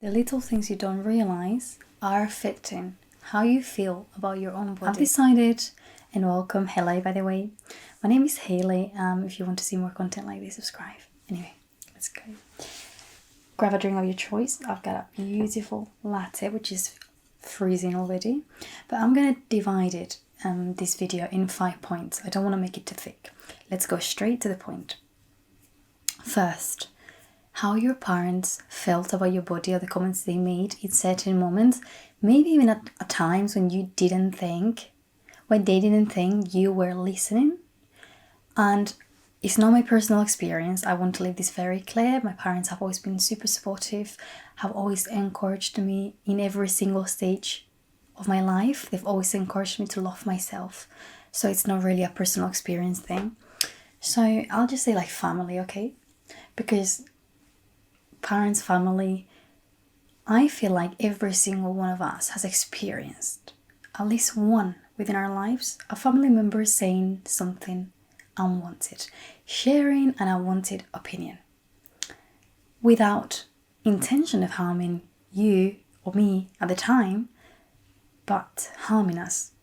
The little things you don't realize are affecting how you feel about your own body. I've decided, and welcome, hello by the way. My name is Hayley. If you want to see more content like this, subscribe. Anyway, let's go. Grab a drink of your choice. I've got a beautiful latte, which is freezing already. But I'm gonna divide it, this video, in 5 points. I don't want to make it too thick. Let's go straight to the point. First, how your parents felt about your body or the comments they made in certain moments, maybe even at times when they didn't think you were listening. And it's not my personal experience. I want to leave this very clear. My parents have always been super supportive, have always encouraged me in every single stage of my life. They've always encouraged me to love myself. So it's not really a personal experience thing. So I'll just say like family, okay? Because parents, family, I feel like every single one of us has experienced at least one within our lives, a family member saying something unwanted, sharing an unwanted opinion without intention of harming you or me at the time, but harming us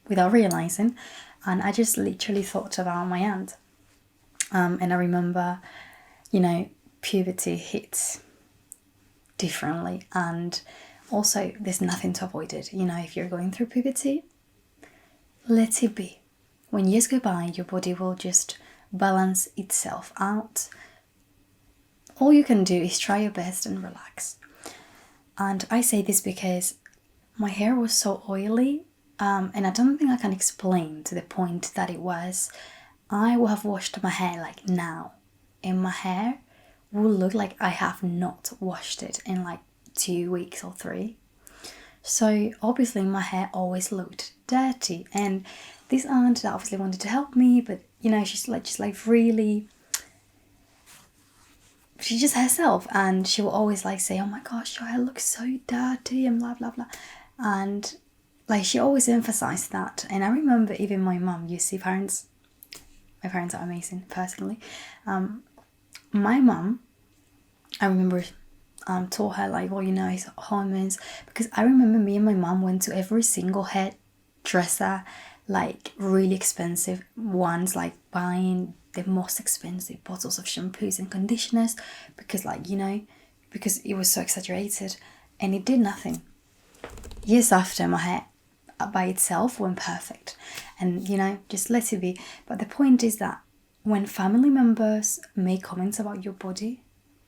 without realizing. And I just literally thought about my aunt, and I remember, puberty hits differently, and also there's nothing to avoid it. If you're going through puberty, let it be. When years go by, your body will just balance itself out. All you can do is try your best and relax. And I say this because my hair was so oily, and I don't think I can explain to the point that it was. I will have washed my hair like now, and my hair will look like I have not washed it in like 2 weeks or 3. So obviously my hair always looked dirty, and this aunt that obviously wanted to help me, but she's just herself, and she will always say, oh my gosh, your hair looks so dirty and blah blah blah, and she always emphasized that. And I remember even my mum, my parents are amazing personally. My mum, I remember told her it's hormones, because I remember me and my mum went to every single hairdresser, really expensive ones, buying the most expensive bottles of shampoos and conditioners, because because it was so exaggerated, and it did nothing. Years after, my hair by itself went perfect, and just let it be. But the point is that when family members make comments about your body,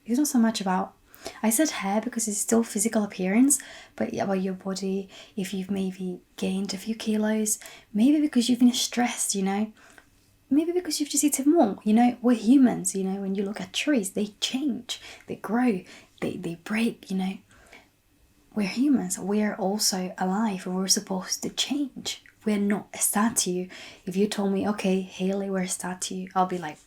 it's not so much about, I said hair because it's still physical appearance, but about your body. If you've maybe gained a few kilos, maybe because you've been stressed, maybe because you've just eaten more. We're humans. When you look at trees, they change, they grow, they break. We're humans. We're also alive, and we're supposed to change. We're not a statue. If you told me, okay, Hayley, we're a statue, I'll be like,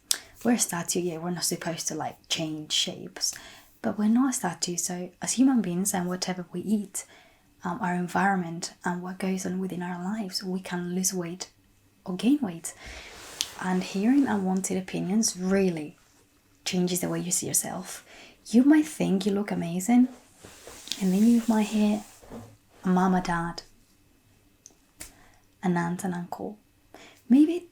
we're a statue, yeah, we're not supposed to change shapes. But we're not a statue. So as human beings, and whatever we eat, our environment and what goes on within our lives, we can lose weight or gain weight. And hearing unwanted opinions really changes the way you see yourself. You might think you look amazing, and then you might hear a mama, dad, an aunt and uncle. Maybe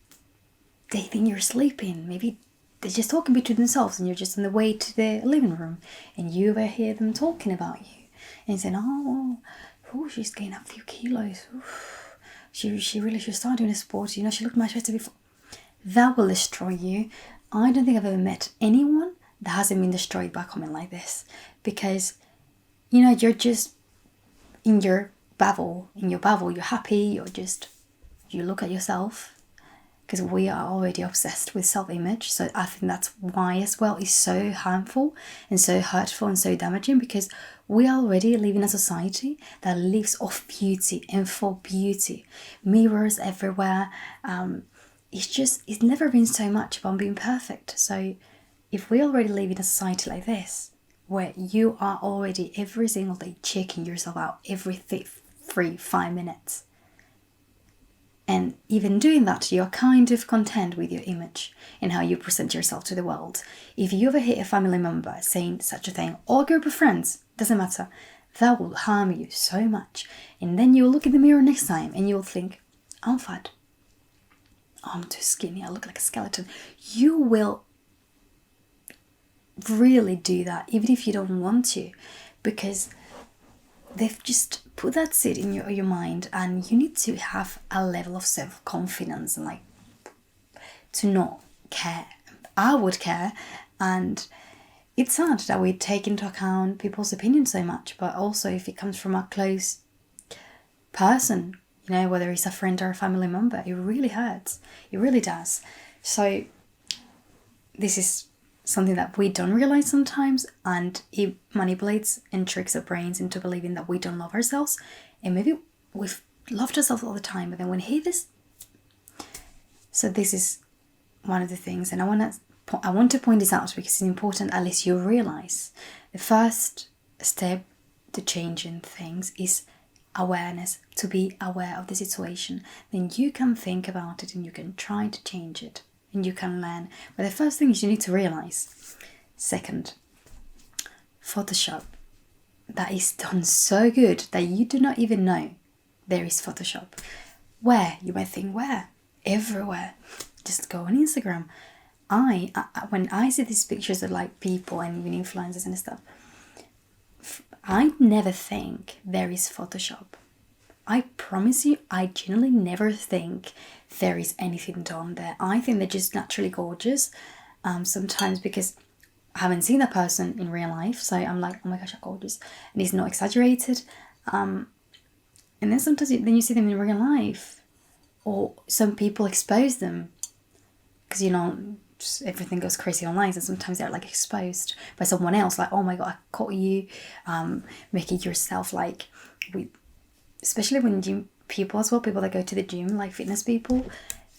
they think you're sleeping. Maybe they're just talking between themselves, and you're just on the way to the living room, and you overhear them talking about you and saying, oh, she's gained a few kilos. Oof. She really should start doing a sport. She looked much better before. That will destroy you. I don't think I've ever met anyone that hasn't been destroyed by a comment like this, because you're just in your bubble, you're happy, you look at yourself, because we are already obsessed with self-image. So I think that's why as well it's so harmful and so hurtful and so damaging, because we already live in a society that lives off beauty and for beauty. Mirrors everywhere. It's never been so much about being perfect. So if we already live in a society like this, where you are already every single day checking yourself out every 3-5 minutes, And even doing that, you're kind of content with your image and how you present yourself to the world. If you ever hit a family member saying such a thing, or a group of friends, doesn't matter, that will harm you so much. And then you'll look in the mirror next time and you'll think, I'm fat. I'm too skinny, I look like a skeleton. You will really do that, even if you don't want to, because they've just put that seed in your mind, and you need to have a level of self-confidence and like to not care. I would care, and it's sad that we take into account people's opinions so much, but also if it comes from a close person, you know, whether it's a friend or a family member, it really hurts. It really does. So this is something that we don't realize sometimes, and it manipulates and tricks our brains into believing that we don't love ourselves, and maybe we've loved ourselves all the time, but then when we hear this. So this is one of the things, and I want to point this out because it's important. At least you realize the first step to changing things is awareness, to be aware of the situation. Then you can think about it and you can try to change it. And you can learn. But the first thing is you need to realize. Second, Photoshop. That is done so good that you do not even know there is Photoshop. Where? You might think, where? Everywhere. Just go on Instagram. When I see these pictures of like people and even influencers and stuff, I never think there is Photoshop. I promise you, I genuinely never think there is anything done there. I think they're just naturally gorgeous. Sometimes because I haven't seen that person in real life, so I'm like, oh my gosh, they're gorgeous, and it's not exaggerated. And then sometimes you see them in real life, or some people expose them because just everything goes crazy online, and sometimes they're like exposed by someone else. Like, oh my god, I caught you making yourself like with. Especially when gym people as well, people that go to the gym, like fitness people,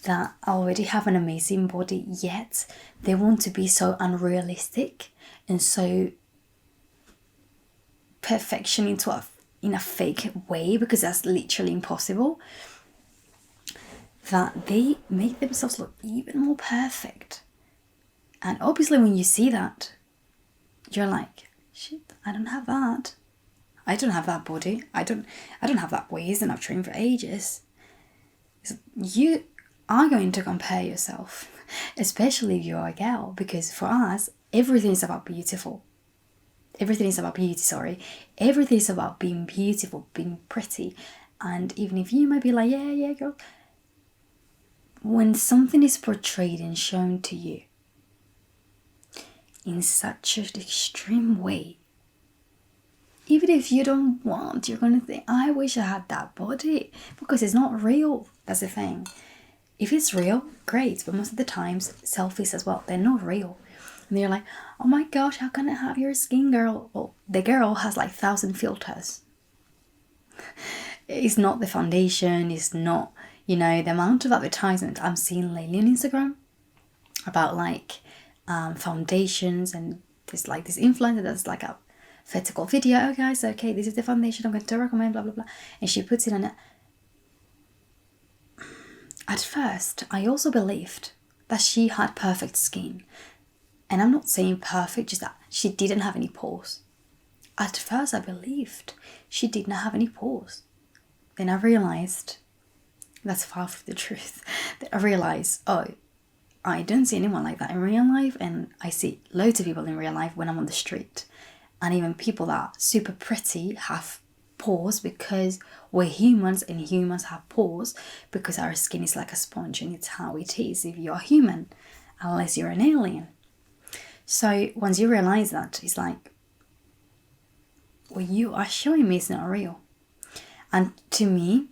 that already have an amazing body, yet they want to be so unrealistic and so perfection in a fake way, because that's literally impossible, that they make themselves look even more perfect. And obviously when you see that, you're like, shit, I don't have that. I don't have that body. I don't have that waist, and I've trained for ages. You are going to compare yourself, especially if you're a girl, because for us, everything is about beautiful. Everything is about beauty, sorry. Everything is about being beautiful, being pretty. And even if you might be like, yeah, girl, when something is portrayed and shown to you in such an extreme way, even if you don't want, you're going to think, I wish I had that body, because it's not real. That's the thing. If it's real, great, but most of the times, selfies as well, they're not real. And you're like, oh my gosh, how can I have your skin, girl? Well, the girl has like 1,000 filters. It's not the foundation, it's not, the amount of advertisement I'm seeing lately on Instagram about like foundations, and there's like this influencer that's like a vertical video. Oh guys, okay, this is the foundation I'm going to recommend, blah blah blah, and she puts it on it. At first, I also believed that she had perfect skin, and I'm not saying perfect, just that she didn't have any pores. At first, I believed she did not have any pores. Then I realized that's far from the truth. I realized, oh, I don't see anyone like that in real life, and I see loads of people in real life when I'm on the street. And even people that are super pretty have pores, because we're humans, and humans have pores because our skin is like a sponge, and it's how it is if you're human, unless you're an alien. So once you realize that, it's like, what you are showing me is not real. And to me,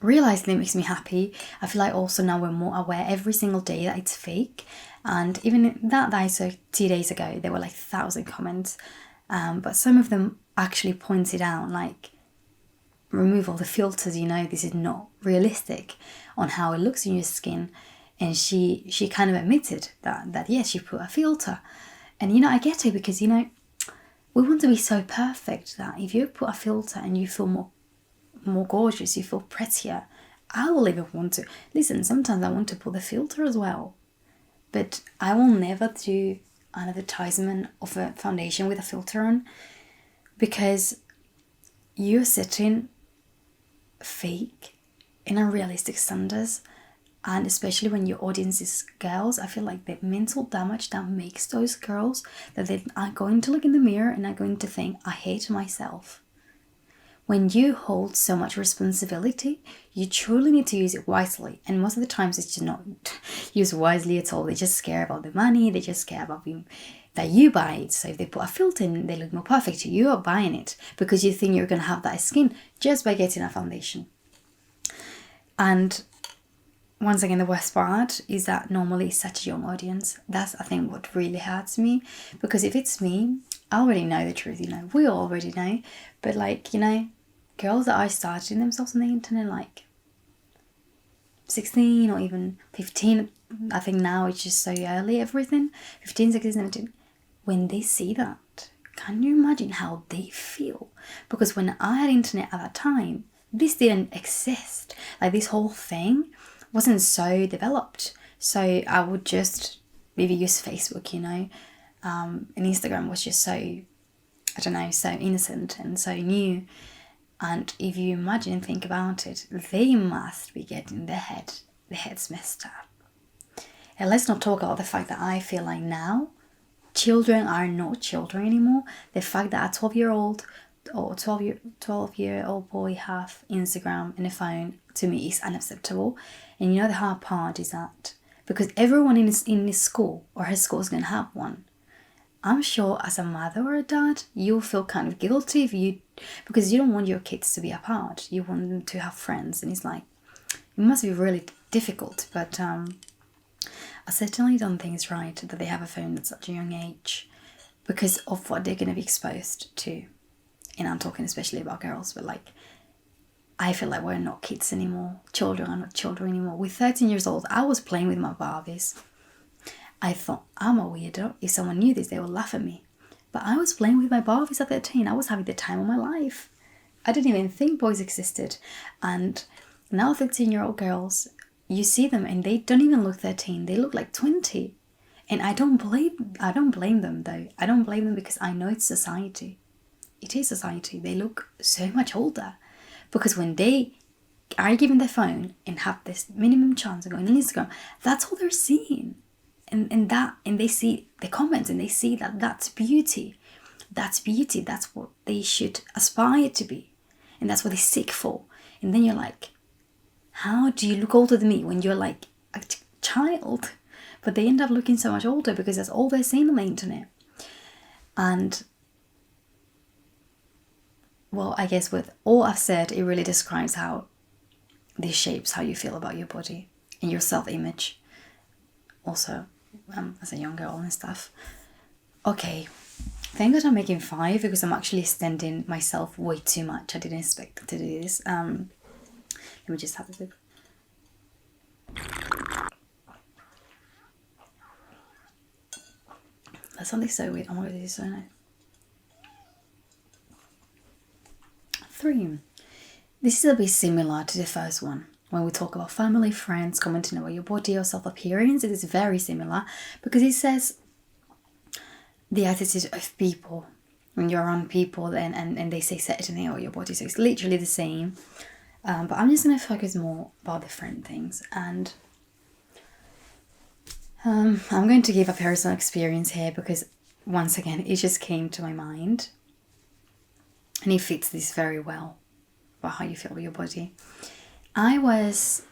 realizing it makes me happy. I feel like also now we're more aware every single day that it's fake. And even that I saw 2 days ago, there were like 1,000 comments, but some of them actually pointed out, like, remove all the filters, this is not realistic on how it looks in your skin. And she kind of admitted that yes, she put a filter. And I get it, because we want to be so perfect that if you put a filter and you feel more gorgeous, you feel prettier. I will even want to, listen, sometimes I want to put the filter as well. But I will never do an advertisement of a foundation with a filter on, because you're setting fake and unrealistic standards. And especially when your audience is girls, I feel like the mental damage that makes those girls, that they are going to look in the mirror and are going to think, I hate myself. When you hold so much responsibility, you truly need to use it wisely. And most of the times it's just not used wisely at all. They just care about the money. They just care about that you buy it. So if they put a filter in, they look more perfect. You are buying it because you think you're going to have that skin just by getting a foundation. And once again, the worst part is that normally it's such a young audience. That's, I think, what really hurts me. Because if it's me, I already know the truth, we already know. But girls that are starting themselves on the internet, 16 or even 15, I think now it's just so early, everything, 15, 16, 17, when they see that, can you imagine how they feel? Because when I had internet at that time, this didn't exist. This whole thing wasn't so developed. So I would just maybe use Facebook, and Instagram was just so, I don't know, so innocent and so new. And if you imagine and think about it, they must be getting their heads messed up. And let's not talk about the fact that I feel like now children are not children anymore. The fact that a 12-year-old or 12-year-old boy have Instagram and a phone, to me, is unacceptable. And the hard part is that because everyone in his school or her school is going to have one, I'm sure as a mother or a dad, you'll feel kind of guilty because you don't want your kids to be apart. You want them to have friends, and it's it must be really difficult. But I certainly don't think it's right that they have a phone at such a young age because of what they're going to be exposed to. And I'm talking especially about girls, but I feel like we're not kids anymore. Children are not children anymore. With 13 years old, I was playing with my Barbies. I thought, I'm a weirdo. If someone knew this, they would laugh at me. But I was playing with my Barbies at 13. I was having the time of my life. I didn't even think boys existed. And now 13-year-old girls, you see them and they don't even look 13. They look like 20. And I don't blame them though. I don't blame them because I know it's society. It is society. They look so much older. Because when they are given their phone and have this minimum chance of going on Instagram, that's all they're seeing. And they see the comments and they see that that's beauty. That's beauty. That's what they should aspire to be. And that's what they seek for. And then you're like, how do you look older than me when you're a child? But they end up looking so much older because that's all they're seeing on the internet. And well, I guess with all I've said, it really describes how this shapes how you feel about your body and your self-image. Also, as a young girl and stuff. Okay, thank God I'm making 5 because I'm actually extending myself way too much. I didn't expect to do this. Let me just have a sip. That's something so weird. Oh my God, this is so nice. 3. This is a bit similar to the first one. When we talk about family, friends, commenting about your body or self-appearance, it is very similar because it says the attitude of people when you're around people and they say certain thing about your body. So it's literally the same. But I'm just going to focus more about different things. And I'm going to give a personal experience here because, once again, it just came to my mind. And it fits this very well about how you feel with your body. I was,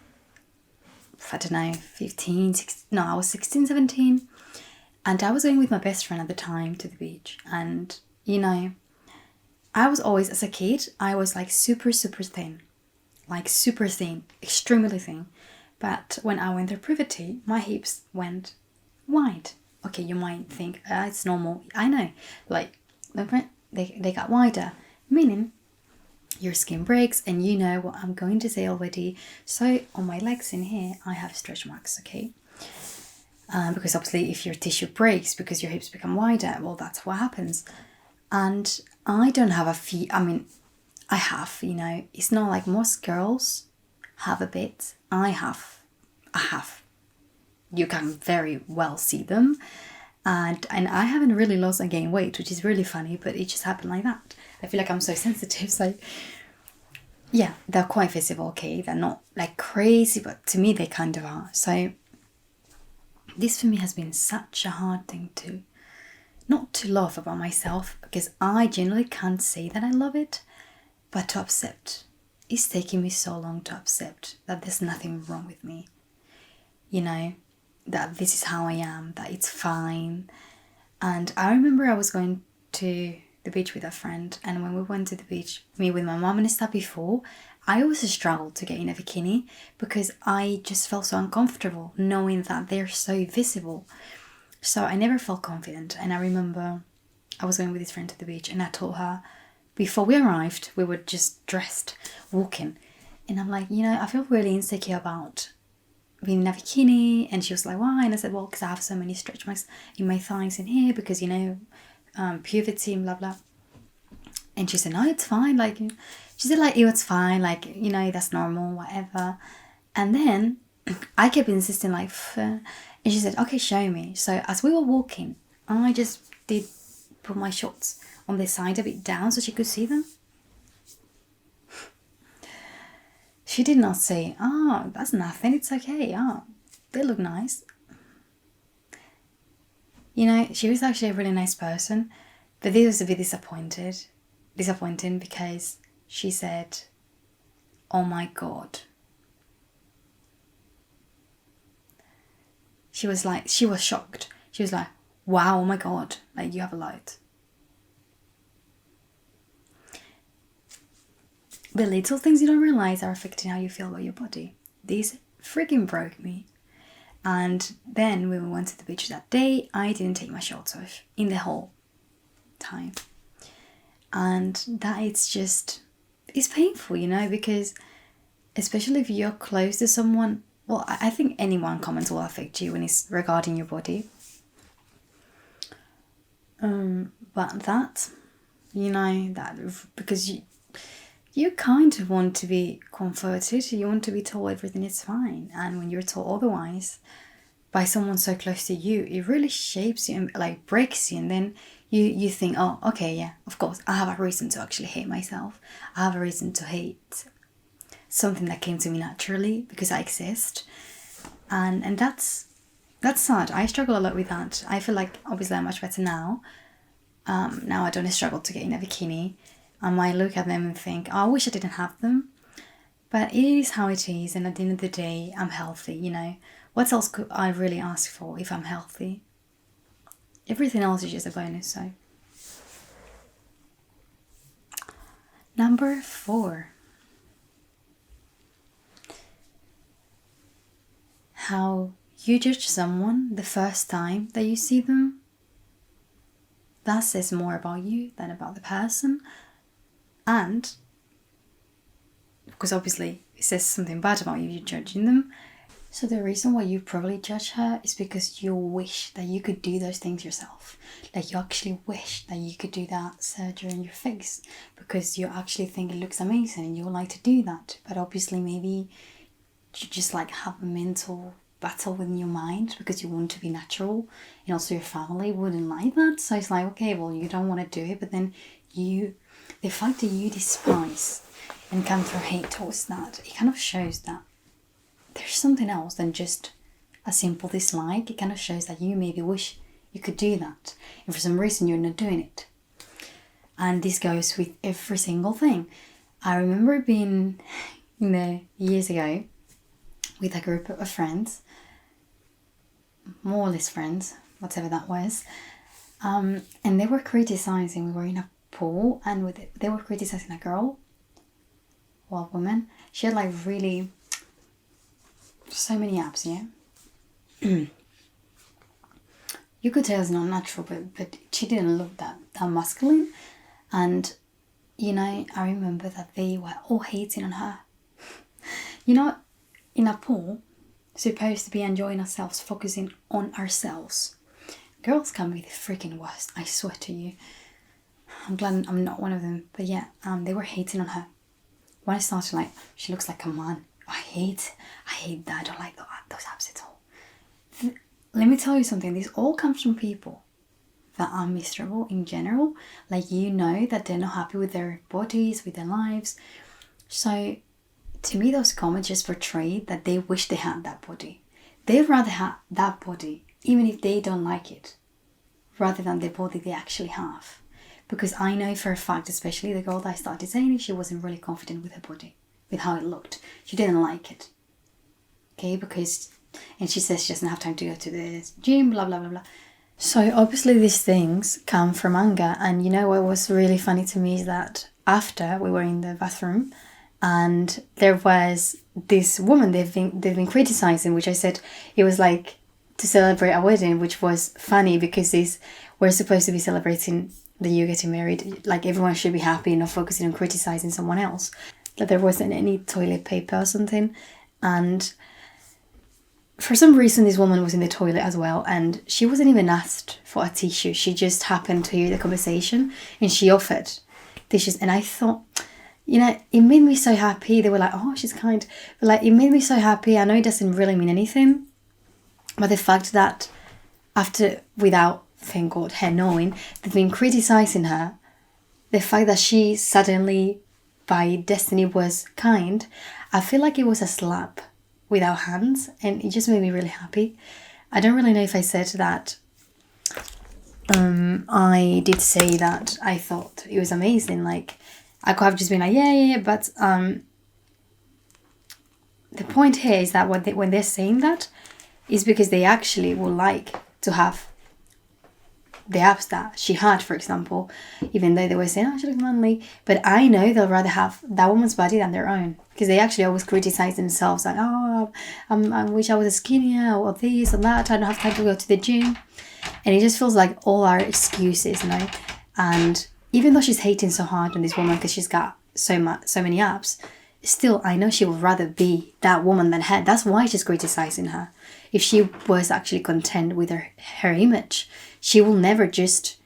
I don't know, 15, 16, no, I was 16, 17. And I was going with my best friend at the time to the beach. And, I was always, as a kid, I was super, super thin. Super thin, extremely thin. But when I went through puberty, my hips went wide. Okay, you might think, it's normal. I know. They got wider. Meaning, your skin breaks, and you know what I'm going to say already. So on my legs in here, I have stretch marks, okay? Because obviously if your tissue breaks because your hips become wider, well, that's what happens. And I don't have I have, you know, it's not like most girls have a bit. I have. You can very well see them. And I haven't really lost or gained weight, which is really funny, but it just happened like that. I feel like I'm so sensitive, so yeah, they're quite visible, okay? They're not like crazy, but to me they kind of are. So this for me has been such a hard thing to not to love about myself, because I generally can't say that I love it, but to accept. It's taking me so long to accept that there's nothing wrong with me. You know, that this is how I am, that it's fine. And I remember I was going to the beach with a friend, and when we went to the beach, me with my mom and stuff before, I always struggled to get in a bikini because I just felt so uncomfortable knowing that they're so visible. So I never felt confident. And I remember I was going with this friend to the beach, and I told her, before we arrived, we were just dressed, walking. And I'm like, you know, I feel really insecure about being in a bikini. And she was like, why? And I said, well, because I have so many stretch marks in my thighs in here because, you know, puberty and blah, blah. And she said, no, it's fine. Like, she said, like, it's fine. Like, you know, that's normal, whatever. And then I kept insisting, like, and she said, okay, show me. So as we were walking, I just did put my shorts on the side a bit down so she could see them. She did not say, oh, that's nothing, it's okay, oh, they look nice. You know, she was actually a really nice person, but this was a bit disappointing because she said, oh my God. She was shocked. She was like, wow, oh my God, like you have a lot. The little things you don't realize are affecting how you feel about your body. This freaking broke me. And then when we went to the beach that day, I didn't take my shorts off in the whole time. And that it's painful, you know, because especially if you're close to someone, well, I think any one comment will affect you when it's regarding your body. But that, you know, that because you kind of want to be comforted, you want to be told everything is fine. And when you're told otherwise by someone so close to you, it really shapes you and like breaks you. And then you think, oh, okay, yeah, of course, I have a reason to actually hate myself. I have a reason to hate something that came to me naturally because I exist. And that's sad. I struggle a lot with that. I feel like obviously I'm much better now. Now I don't struggle to get in a bikini. I might look at them and think, oh, I wish I didn't have them. But it is how it is, and at the end of the day, I'm healthy, you know. What else could I really ask for if I'm healthy? Everything else is just a bonus, so. Number 4. How you judge someone the first time that you see them. That says more about you than about the person. And, because obviously it says something bad about you, you're judging them. So the reason why you probably judge her is because you wish that you could do those things yourself. Like you actually wish that you could do that surgery on your face because you actually think it looks amazing and you would like to do that. But obviously maybe you just like have a mental battle within your mind because you want to be natural, and also your family wouldn't like that. So it's like, okay, well, you don't want to do it, but then the fact that you despise and come through hate towards that, it kind of shows that there's something else than just a simple dislike. It kind of shows that you maybe wish you could do that, and for some reason you're not doing it. And this goes with every single thing. I remember being years ago with a group of friends, more or less friends, whatever that was, and they were criticizing. We were in a pool, and they were criticizing a girl, well, woman. She had like really so many abs, yeah. You could tell it's not natural, but she didn't look that masculine. And you know, I remember that they were all hating on her. You know, in a pool, supposed to be enjoying ourselves, focusing on ourselves. Girls can be the freaking worst, I swear to you. I'm glad I'm not one of them. But yeah, they were hating on her. When I started like, she looks like a man. I hate that. I don't like those abs at all. Let me tell you something. This all comes from people that are miserable in general. Like, you know that they're not happy with their bodies, with their lives. So to me, those comments just portray that they wish they had that body. They'd rather have that body, even if they don't like it, rather than the body they actually have. Because I know for a fact, especially the girl that I started saying, she wasn't really confident with her body, with how it looked. She didn't like it. Okay, because, and she says she doesn't have time to go to the gym, blah, blah, blah, blah. So obviously these things come from anger. And you know what was really funny to me is that after we were in the bathroom and there was this woman they've been criticizing, which I said it was like to celebrate a wedding, which was funny because we're supposed to be celebrating that you're getting married. Like, everyone should be happy and not focusing on criticizing someone else. That there wasn't any toilet paper or something. And for some reason, this woman was in the toilet as well, and she wasn't even asked for a tissue. She just happened to hear the conversation and she offered tissues. And I thought, you know, it made me so happy. They were like, oh, she's kind. But like, it made me so happy. I know it doesn't really mean anything, but the fact that after, without, thank God, her knowing, they've been criticizing her, the fact that she suddenly, by destiny, was kind, I feel like it was a slap without hands, and it just made me really happy. I don't really know if I said that. I did say that I thought it was amazing. Like, I could have just been like, yeah, but the point here is that when they're saying that, is because they actually would like to have the abs that she had, for example, even though they were saying, oh, she looks manly. But I know they'll rather have that woman's body than their own, because they actually always criticize themselves, like, oh, I wish I was skinnier, or this and that, I don't have time to go to the gym. And it just feels like all our excuses, you know. And even though she's hating so hard on this woman because she's got so many abs, still, I know she would rather be that woman than her. That's why she's criticizing her. If she was actually content with her image, she will never just,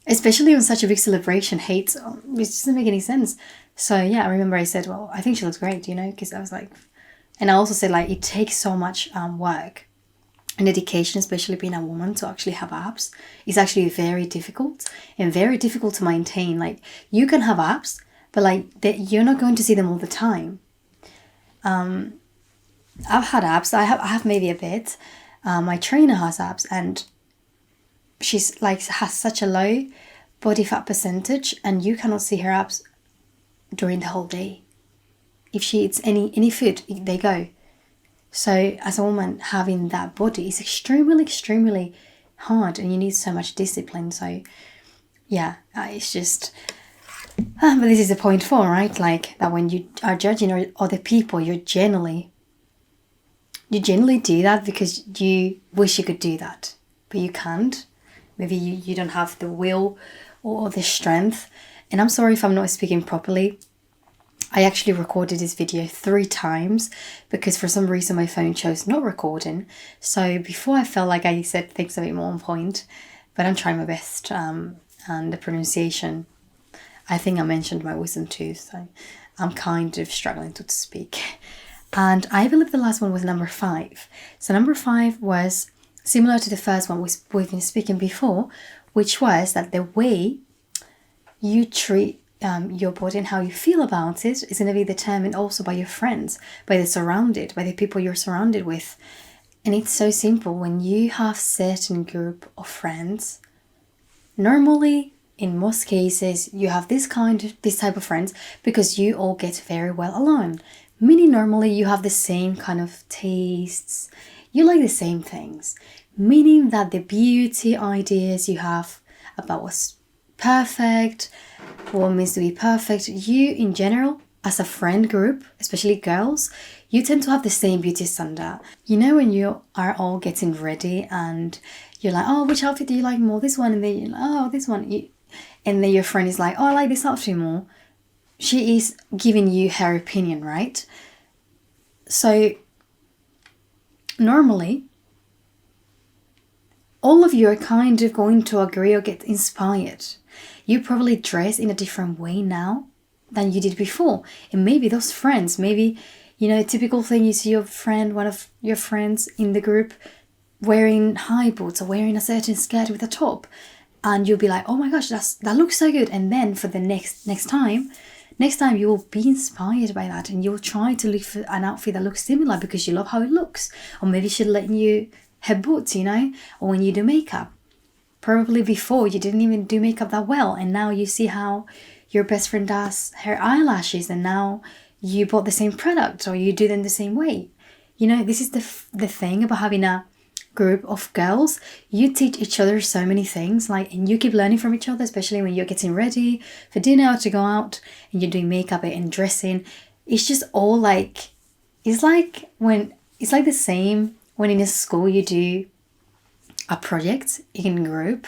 especially on such a big celebration, hate. It doesn't make any sense. So yeah, I remember I said, well, I think she looks great, you know, because I was like, and I also said, like, it takes so much work and dedication, especially being a woman, to actually have abs. It's actually very difficult and very difficult to maintain. Like, you can have abs, but like you're not going to see them all the time. I've had abs. I have maybe a bit. My trainer has abs, and she's like has such a low body fat percentage, and you cannot see her abs during the whole day. If she eats any food, they go. So as a woman, having that body is extremely hard, and you need so much discipline. So yeah, it's just. But this is the point for, right? Like, that when you are judging other people, you generally do that because you wish you could do that, but you can't. Maybe you don't have the will or the strength. And I'm sorry if I'm not speaking properly. I actually recorded this video 3 times because for some reason my phone chose not recording. So before, I felt like I said things a bit more on point, but I'm trying my best. And the pronunciation, I think I mentioned my wisdom tooth, so I'm kind of struggling to speak. And I believe the last one was number 5. So number 5 was similar to the first one we've been speaking before, which was that the way you treat your body and how you feel about it is going to be determined also by your friends, by the people you're surrounded with. And it's so simple. When you have certain group of friends, normally, in most cases, you have this type of friends because you all get very well along. Meaning normally you have the same kind of tastes. You like the same things. Meaning that the beauty ideas you have about what's perfect, what means to be perfect, you in general, as a friend group, especially girls, you tend to have the same beauty standard. You know, when you are all getting ready and you're like, oh, which outfit do you like more? This one. And then you're like, oh, this one. And then your friend is like, oh, I like this outfit more. She is giving you her opinion, right? So normally, all of you are kind of going to agree or get inspired. You probably dress in a different way now than you did before. And maybe those friends, maybe, a typical thing, you see your friend, one of your friends in the group wearing high boots or wearing a certain skirt with a top. And you'll be like, oh my gosh, that looks so good. And then for the next time you will be inspired by that, and you'll try to look for an outfit that looks similar because you love how it looks. Or maybe she'll let you have boots, or when you do makeup. Probably before you didn't even do makeup that well, and now you see how your best friend does her eyelashes, and now you bought the same product or you do them the same way. This is the thing about having a group of girls. You teach each other so many things, and you keep learning from each other, especially when you're getting ready for dinner or to go out and you're doing makeup and dressing. It's just all it's like the same when in a school you do a project in group,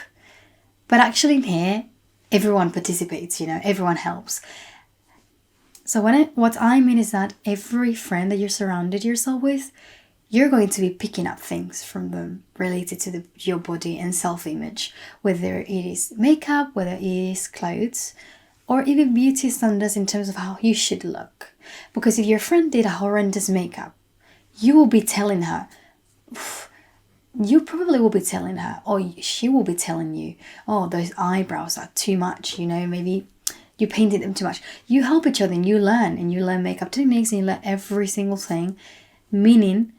but actually in here everyone participates, everyone helps. So what I mean is that every friend that you're surrounded yourself with, you're going to be picking up things from them related to your body and self-image, whether it is makeup, whether it is clothes, or even beauty standards in terms of how you should look. Because if your friend did a horrendous makeup, you will be telling her, you probably will be telling her, or she will be telling you, oh, those eyebrows are too much, maybe you painted them too much. You help each other and you learn makeup techniques and you learn every single thing, meaning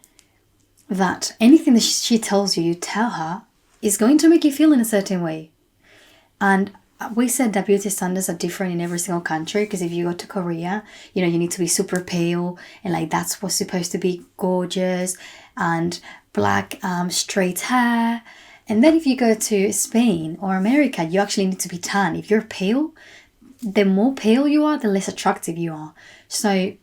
that anything that she tells you, you tell her, is going to make you feel in a certain way. And we said that beauty standards are different in every single country, because if you go to Korea, you need to be super pale, and that's what's supposed to be gorgeous, and black straight hair. And then if you go to Spain or America, you actually need to be tan. If you're pale, the more pale you are, the less attractive you are. So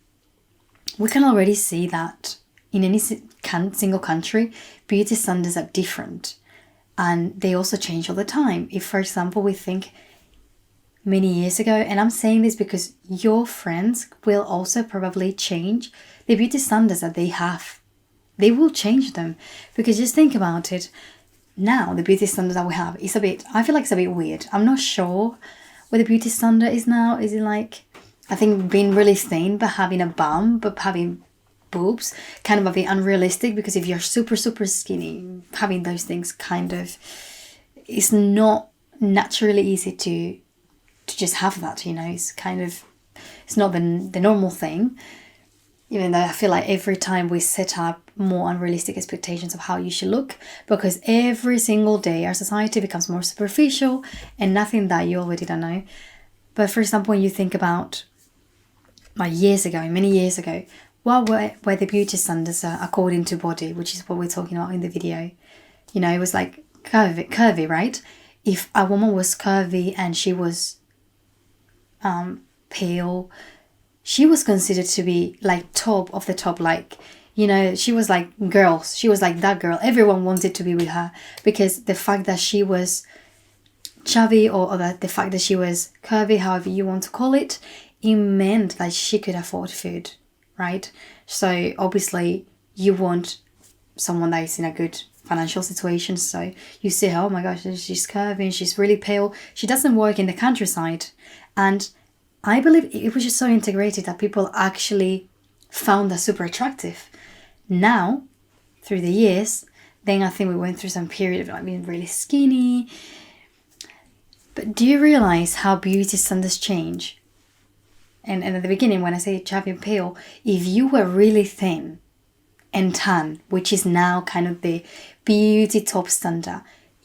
we can already see that in any single country, beauty standards are different, and they also change all the time. If, for example, we think many years ago, and I'm saying this because your friends will also probably change the beauty standards that they have. They will change them, because just think about it. Now, the beauty standard that we have is I feel like it's a bit weird. I'm not sure what the beauty standard is now. Is it I think being really thin but having a bum but having boobs, kind of a bit unrealistic, because if you're super, super skinny, having those things kind of, it's not naturally easy to just have that, it's kind of, it's not the normal thing, even though I feel like every time we set up more unrealistic expectations of how you should look, because every single day our society becomes more superficial, and nothing that you already don't know. But for example, when you think about many years ago, what were the beauty standards according to body, which is what we're talking about in the video. It was curvy, right? If a woman was curvy and she was pale, she was considered to be top of the top, she was girls. She was that girl. Everyone wanted to be with her, because the fact that she was chubby, or the fact that she was curvy, however you want to call it, it meant that she could afford food, right? So obviously you want someone that is in a good financial situation. So you see her, oh my gosh, she's curvy and she's really pale. She doesn't work in the countryside. And I believe it was just so integrated that people actually found that super attractive. Now, through the years, then I think we went through some period of being really skinny. But do you realize how beauty standards change? And at the beginning, when I say chubby and pale, if you were really thin and tan, which is now kind of the beauty top standard,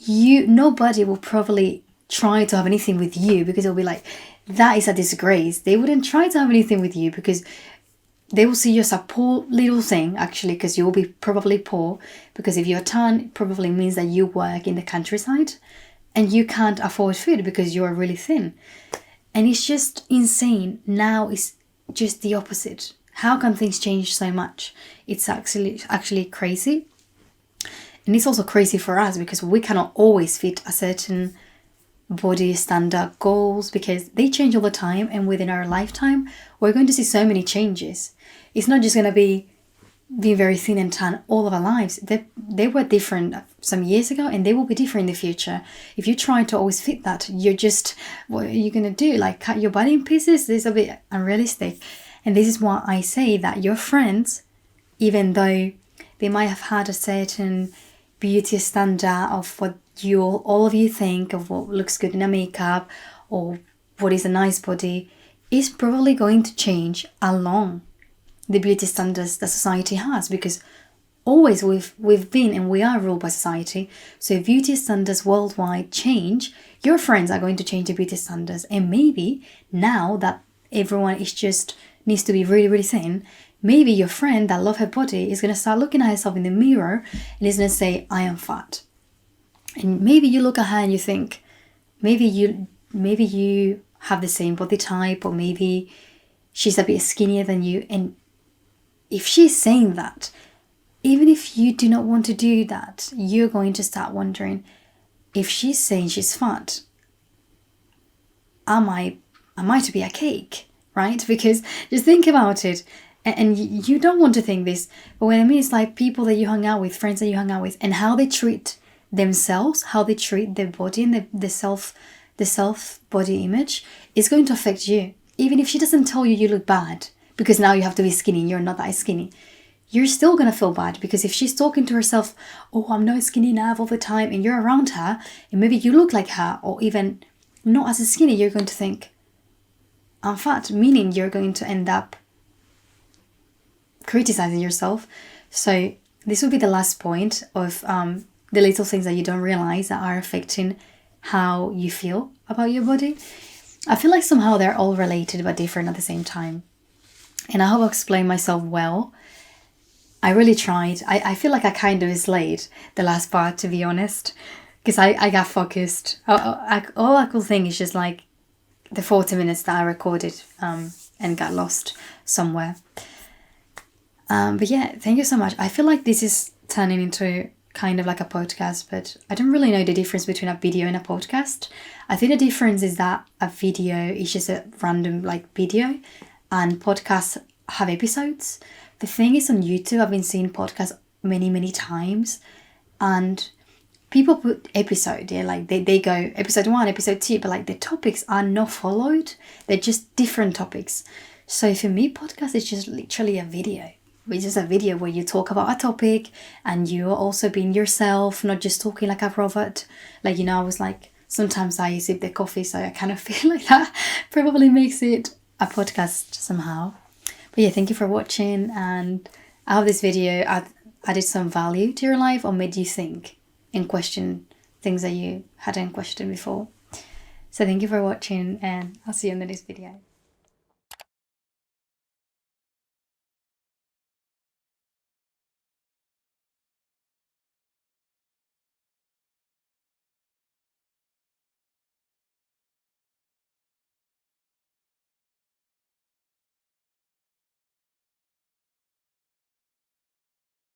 nobody will probably try to have anything with you, because it'll be that is a disgrace. They wouldn't try to have anything with you, because they will see you as a poor little thing, actually, because you'll be probably poor, because if you're tan, it probably means that you work in the countryside and you can't afford food because you are really thin. And it's just insane. Now it's just the opposite. How can things change so much? It's actually crazy. And it's also crazy for us, because we cannot always fit a certain body standard goals, because they change all the time, and within our lifetime we're going to see so many changes. It's not just going to be being very thin and tan all of our lives. They were different some years ago, and they will be different in the future. If you try to always fit that, what are you gonna do? Like cut your body in pieces? This is a bit unrealistic. And this is why I say that your friends, even though they might have had a certain beauty standard of what all of you think of what looks good in a makeup or what is a nice body, is probably going to change along the beauty standards that society has, because always we've been and we are ruled by society. So if beauty standards worldwide change, your friends are going to change the beauty standards. And maybe now that everyone needs to be really, really thin, maybe your friend that loves her body is going to start looking at herself in the mirror and is going to say, I am fat. And maybe you look at her and you think, maybe you have the same body type, or maybe she's a bit skinnier than you. And if she's saying that, even if you do not want to do that, you're going to start wondering, if she's saying she's fat, am I to be a cake, right? Because just think about it. And you don't want to think this, but what I mean is like people that you hang out with, friends that you hang out with, and how they treat themselves, how they treat their body and the self body image is going to affect you. Even if she doesn't tell you look bad, because now you have to be skinny and you're not that skinny, you're still going to feel bad, because if she's talking to herself, oh, I'm not skinny enough all the time, and you're around her and maybe you look like her, or even not as skinny, you're going to think, I'm fat, meaning you're going to end up criticizing yourself. So this will be the last point of the little things that you don't realize that are affecting how you feel about your body. I feel like somehow they're all related but different at the same time. And I hope I explained myself well. I really tried. I feel like I kind of slayed the last part, to be honest, because I got focused. All I could think is just like the 40 minutes that I recorded and got lost somewhere. But yeah, thank you so much. I feel like this is turning into kind of like a podcast, but I don't really know the difference between a video and a podcast. I think the difference is that a video is just a random like video, and podcasts have episodes. The thing is, on YouTube, I've been seeing podcasts many times, and people put episode, yeah, like they go episode 1, episode 2, but like the topics are not followed. They're just different topics. So for me, podcast is just literally a video. It's just a video where you talk about a topic and you're also being yourself, not just talking like a robot. Like, I was like, sometimes I sip the coffee, so I kind of feel like that probably makes it a podcast somehow. But yeah, thank you for watching, and I hope this video added some value to your life or made you think and question things that you hadn't questioned before. So thank you for watching, and I'll see you in the next video.